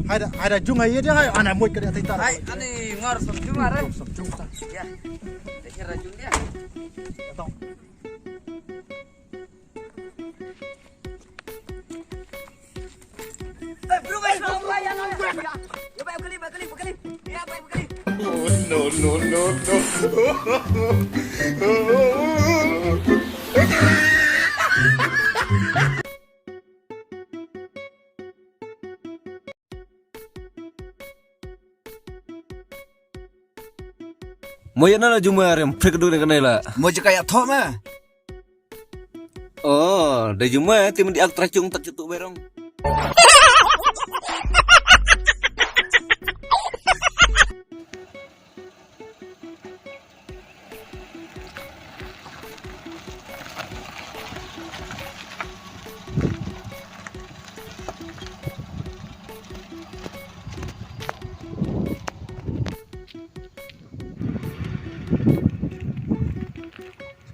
hai da jung ai dia hai ana moi kada tai tar hai ani ngor sum are jung ta ya dekir rajung dia tong bro guys ya baik kali ya baik kali no. Mau yang mana cuma yang freak dulu dengan nela. mau juga kayak thok mah Oh, dah cuma tim di aktra cung tak cetuk berong.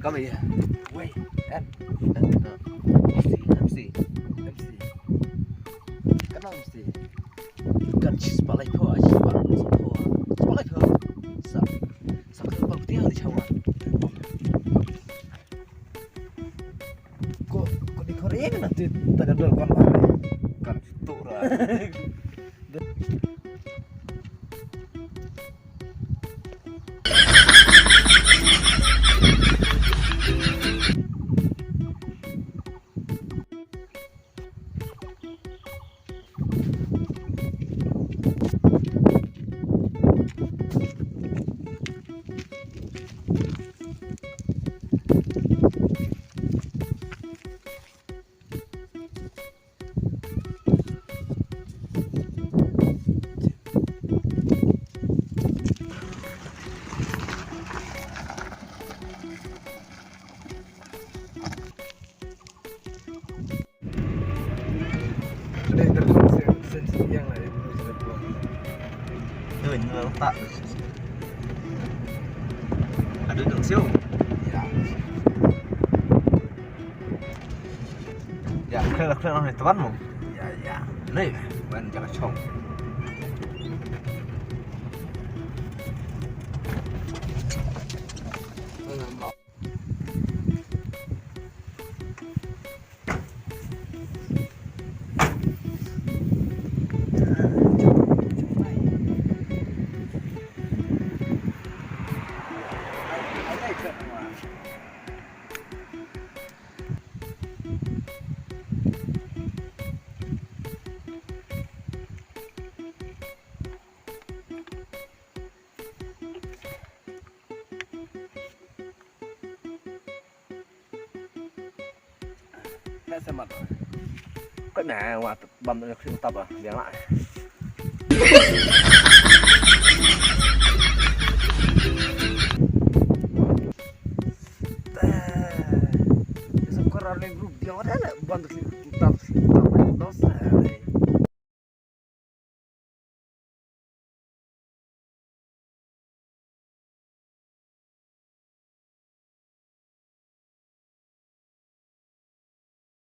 kami ya Wait, MC. kenapa mesti kan sepalai po aja sepalai po sa kau dia di cawan kok di Korea kan nanti tak ada kon Kan cetuk lah. yang lah yang sudah buang Tak. Ada dong siu. ya Ya, kena orang itu kan mu. ya Nih, bukan jangan cong. Nggak sama Cái nè, mà bầm được siêu tập à, dán lại. sekarang grup dia ada lah bantu kita